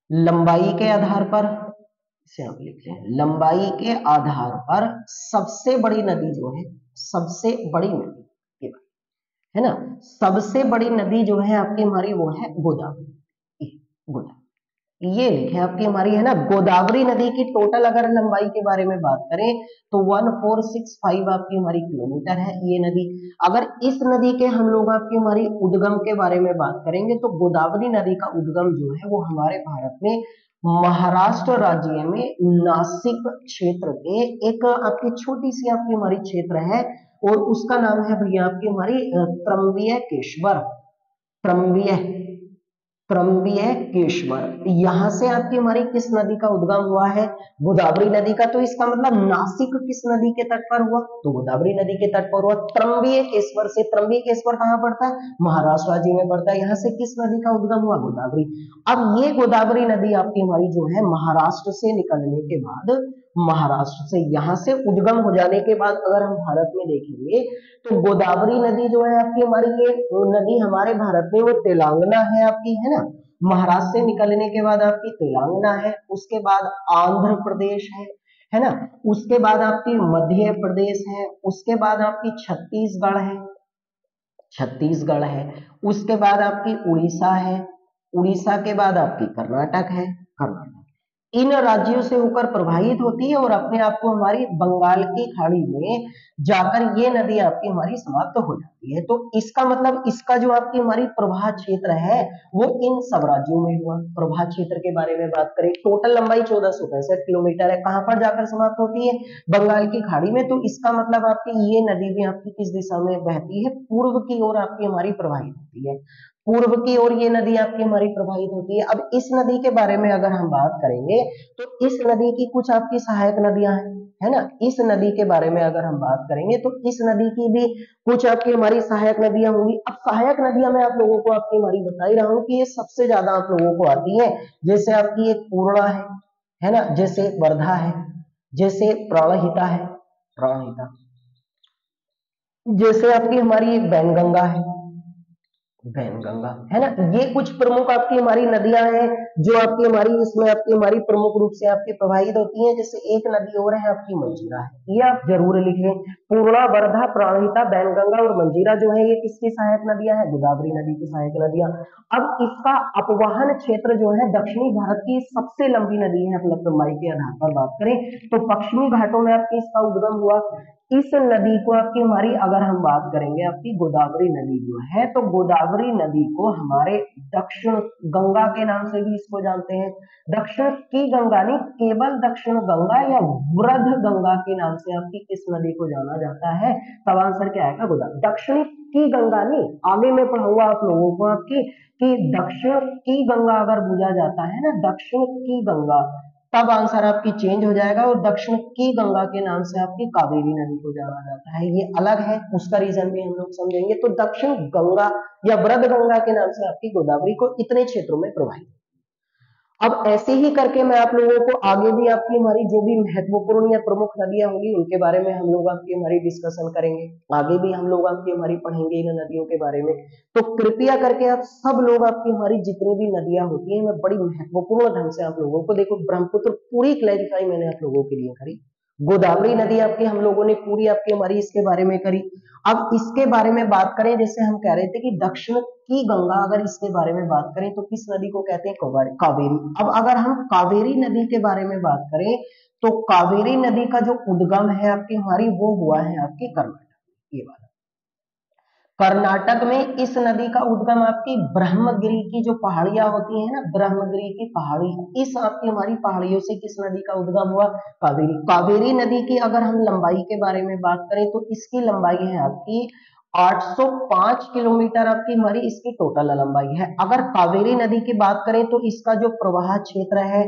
लंबाई के आधार पर, इसे आप लिख लें, लंबाई के आधार पर सबसे बड़ी नदी जो है, सबसे बड़ी नदी, है ना, सबसे बड़ी नदी जो है आपकी हमारी वो है गोदावरी। गोदावरी ये लिखे आपकी हमारी, है ना। गोदावरी नदी की टोटल अगर लंबाई के बारे में बात करें तो 1465 आपकी हमारी किलोमीटर है ये नदी। अगर इस नदी के हम लोग आपकी हमारी उद्गम के बारे में बात करेंगे, तो गोदावरी नदी का उद्गम जो है वो हमारे भारत में महाराष्ट्र राज्य में नासिक क्षेत्र के एक आपकी छोटी सी आपकी हमारी क्षेत्र है और उसका नाम है भैया आपकी हमारी त्र्यंबकेश्वर। त्र्यंबीय त्र्यंबकेश्वर। यहां से आपकी हमारी किस नदी का उद्गम हुआ है? गोदावरी नदी का। तो इसका मतलब नासिक किस नदी के तट पर हुआ? तो गोदावरी नदी के तट पर हुआ। त्र्यंबकेश्वर से, त्र्यंबकेश्वर कहां पड़ता है? महाराष्ट्र राज्य में पड़ता है। यहां से किस नदी का उद्गम हुआ? गोदावरी। अब ये गोदावरी नदी आपकी हमारी जो है महाराष्ट्र से निकलने के बाद, महाराष्ट्र से यहां से उद्गम हो जाने के बाद अगर हम भारत में देखेंगे तो गोदावरी नदी जो है आपकी हमारी, ये नदी हमारे भारत में वो तेलंगाना है आपकी, है ना। महाराष्ट्र से निकलने के बाद आपकी तेलंगाना है, उसके बाद आंध्र प्रदेश है ना, उसके बाद आपकी मध्य प्रदेश है, उसके बाद आपकी छत्तीसगढ़ है, छत्तीसगढ़ है, उसके बाद आपकी उड़ीसा है, उड़ीसा के बाद आपकी कर्नाटक है, कर्नाटक। इन राज्यों से होकर प्रवाहित होती है और अपने आप को हमारी बंगाल की खाड़ी में जाकर ये नदी आपकी हमारी समाप्त हो जाती है। तो इसका मतलब इसका जो आपकी हमारी प्रवाह क्षेत्र है वो इन सब राज्यों में हुआ। प्रवाह क्षेत्र के बारे में बात करें, टोटल लंबाई 1465 किलोमीटर है। कहां पर जाकर समाप्त होती है? बंगाल की खाड़ी में। तो इसका मतलब आपकी ये नदी भी आपकी किस दिशा में बहती है? पूर्व की ओर आपकी हमारी प्रवाहित होती है। पूर्व की ओर ये नदी आपकी हमारी प्रवाहित होती है। अब इस नदी के बारे में अगर हम बात करेंगे तो इस नदी की कुछ आपकी सहायक नदियां हैं, है ना। इस नदी के बारे में अगर हम बात करेंगे तो इस नदी की भी कुछ आपकी हमारी सहायक नदियां होंगी। अब सहायक नदियां मैं आप लोगों को आपकी हमारी बता ही रहा हूं कि ये सबसे ज्यादा आप लोगों को आती है। जैसे आपकी एक पूर्णा है ना, जैसे वर्धा है, जैसे प्राणहिता है, प्राणहिता, जैसे आपकी हमारी वैनगंगा है, वैनगंगा, है ना। ये कुछ प्रमुख आपकी हमारी नदियां हैं जो आपकी हमारी इसमें आपकी हमारी प्रमुख रूप से आपकी प्रवाहित होती हैं। जैसे एक नदी और है आपकी मंजीरा है, ये आप जरूर लिखें। पूर्णा, वर्धा, प्राणहिता, वैनगंगा और मंजीरा जो है ये किसकी सहायक नदियां हैं? गोदावरी नदी की सहायक नदियां। अब इसका अपवहन क्षेत्र जो है दक्षिणी भारत की सबसे लंबी नदी है, मतलब लंबाई के आधार पर बात करें तो पश्चिमी घाटों में आपकी इसका उद्गम हुआ। इस नदी को आपकी हमारी अगर हम बात करेंगे आपकी गोदावरी नदी जो है, तो गोदावरी नदी को हमारे दक्षिण गंगा के नाम से भी इसको जानते हैं। दक्षिण की गंगा नहीं, केवल दक्षिण गंगा या वृद्ध गंगा के नाम से आपकी किस नदी को जाना जाता है? तब आंसर क्या आएगा? गोदावरी। दक्षिणी की गंगा नहीं, आगे मैं पढ़ाऊंगा आप लोगों को आपकी कि दक्षिण की गंगा अगर पूछा जाता है ना, दक्षिण की गंगा, तब आंसर आपकी चेंज हो जाएगा और दक्षिण की गंगा के नाम से आपकी कावेरी नदी को जाना जाता है। ये अलग है, उसका रीजन भी हम लोग समझेंगे। तो दक्षिण गंगा या वृद्ध गंगा के नाम से आपकी गोदावरी को इतने क्षेत्रों में प्रवाहित। अब ऐसे ही करके मैं आप लोगों को आगे भी आपकी हमारी जो भी महत्वपूर्ण या प्रमुख नदियां होंगी उनके बारे में हम लोग आपकी हमारी डिस्कशन करेंगे। आगे भी हम लोग आपकी हमारी पढ़ेंगे इन नदियों के बारे में। तो कृपया करके आप सब लोग आपकी हमारी जितनी भी नदियां होती हैं मैं बड़ी महत्वपूर्ण ढंग से आप लोगों को, देखो ब्रह्मपुत्र पूरी क्लैरिफाई मैंने आप लोगों के लिए करी, गोदावरी नदी आपकी हम लोगों ने पूरी आपकी हमारी इसके बारे में करी। अब इसके बारे में बात करें, जैसे हम कह रहे थे कि दक्षिण की गंगा, अगर इसके बारे में बात करें तो किस नदी को कहते हैं? कावेरी। अब अगर हम कावेरी नदी के बारे में बात करें तो कावेरी नदी का जो उद्गम है आपकी हमारी वो हुआ है आपकी कर्नाटक। ये बात कर्नाटक में इस नदी का उद्गम आपकी ब्रह्मगिरी की जो पहाड़ियां होती हैं ना, ब्रह्मगिरी की पहाड़ी, इस आपकी हमारी पहाड़ियों से किस नदी का उद्गम हुआ? कावेरी। कावेरी नदी की अगर हम लंबाई के बारे में बात करें तो इसकी लंबाई है आपकी 805 किलोमीटर, आपकी हमारी इसकी टोटल लंबाई है। अगर कावेरी नदी की बात करें तो इसका जो प्रवाह क्षेत्र है,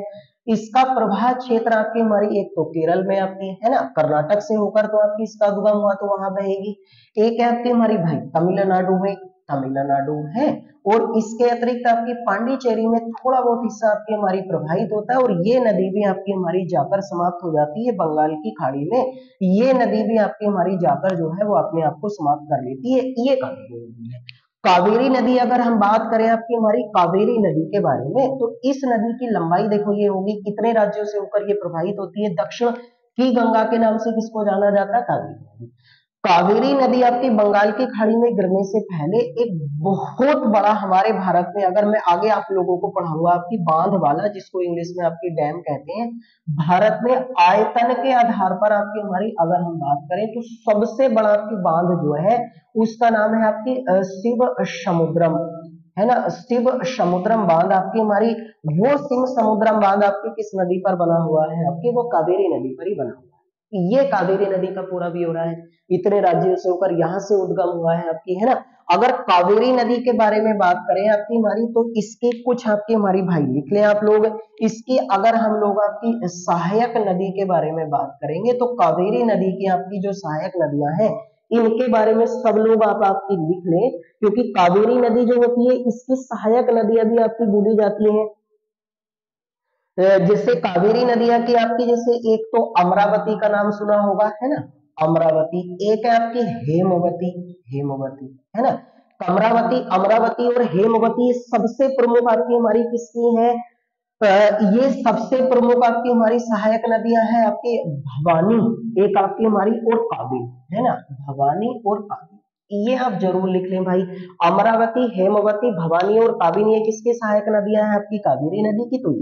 इसका प्रवाह क्षेत्र आपकी हमारी एक तो केरल में आपकी है ना, कर्नाटक से होकर तो आपकी इसका उद्गम हुआ तो वहां बहेगी। एक है आपकी हमारी भाई तमिलनाडु में, तमिलनाडु है, और इसके अतिरिक्त आपकी पांडिचेरी में थोड़ा बहुत हिस्सा आपकी हमारी प्रवाहित होता है और ये नदी भी आपकी हमारी जाकर समाप्त हो जाती है बंगाल की खाड़ी में। ये नदी भी आपकी हमारी जाकर जो है वो अपने आप को समाप्त कर लेती है। ये कावेरी नदी है। कावेरी नदी अगर हम बात करें आपकी हमारी कावेरी नदी के बारे में तो इस नदी की लंबाई देखो ये होगी, कितने राज्यों से होकर ये प्रवाहित होती है? दक्षिण की गंगा के नाम से किसको जाना जाता है? कावेरी नदी। कावेरी नदी आपकी बंगाल की खाड़ी में गिरने से पहले एक बहुत बड़ा हमारे भारत में, अगर मैं आगे आप लोगों को पढ़ाऊंगा आपकी बांध वाला, जिसको इंग्लिश में आपकी डैम कहते हैं, भारत में आयतन के आधार पर आपकी हमारी अगर हम बात करें तो सबसे बड़ा आपकी बांध जो है उसका नाम है आपकी शिव समुद्रम, है ना। शिव समुद्रम बांध आपकी हमारी, वो शिव समुद्रम बांध आपकी किस नदी पर बना हुआ है, आपकी वो कावेरी नदी पर ही बना हुआ है। ये कावेरी नदी का पूरा भी हो रहा है, इतने राज्यों से होकर यहाँ से उद्गम हुआ है आपकी, है ना। अगर कावेरी नदी के बारे में बात करें आपकी हमारी, तो इसके कुछ आपकी हमारी भाई लिख लें आप लोग। इसकी अगर हम लोग आपकी सहायक नदी के बारे में बात करेंगे, तो कावेरी नदी की आपकी जो सहायक नदियां हैं, इनके बारे में सब लोग आप आपकी लिख लें, क्योंकि कावेरी नदी जो होती है, इसकी सहायक नदियां भी आपकी बोली जाती हैं। जैसे कावेरी नदियां की आपकी, जैसे एक तो अमरावती का नाम सुना होगा, है ना, अमरावती। एक है आपकी हेमवती, हेमवती, है ना। कमरावती, अमरावती और हेमवती, ये सबसे प्रमुख आपकी हमारी किसकी है, ये सबसे प्रमुख आपकी हमारी सहायक नदियां हैं आपकी भवानी, एक आपकी हमारी, और कावेरी, है ना, भवानी और कावेरी, ये आप जरूर लिख लें भाई। अमरावती, हेमवती, भवानी और कावेरी, ये किसकी सहायक नदियां हैं आपकी, कावेरी नदी की। तो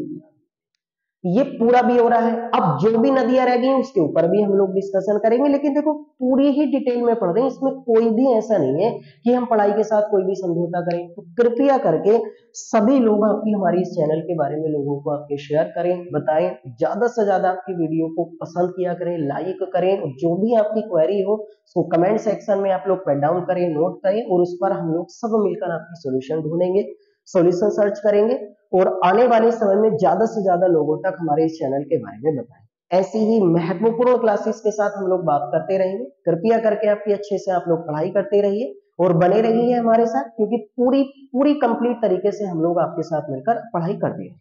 ये पूरा भी हो रहा है। अब जो भी नदियां रह गई उसके ऊपर भी हम लोग डिस्कशन करेंगे, लेकिन देखो पूरी ही डिटेल में पढ़ रहे हैं, इसमें कोई भी ऐसा नहीं है कि हम पढ़ाई के साथ कोई भी समझौता करें। तो कृपया करके सभी लोग आपकी हमारी इस चैनल के बारे में लोगों को आपके शेयर करें, बताएं, ज्यादा से ज्यादा आपकी वीडियो को पसंद किया करें, लाइक करें, और जो भी आपकी क्वेरी हो उसको कमेंट सेक्शन में आप लोग पेन डाउन करें, नोट करें, और उस पर हम लोग सब मिलकर आपकी सोल्यूशन ढूंढेंगे, सॉल्यूशन सर्च करेंगे, और आने वाले समय में ज्यादा से ज्यादा लोगों तक हमारे इस चैनल के बारे में बताएं। ऐसी ही महत्वपूर्ण क्लासेस के साथ हम लोग बात करते रहेंगे। कृपया करके आपकी अच्छे से आप लोग पढ़ाई करते रहिए और बने रहिए हमारे साथ, क्योंकि पूरी पूरी कंप्लीट तरीके से हम लोग आपके साथ मिलकर पढ़ाई करते हैं।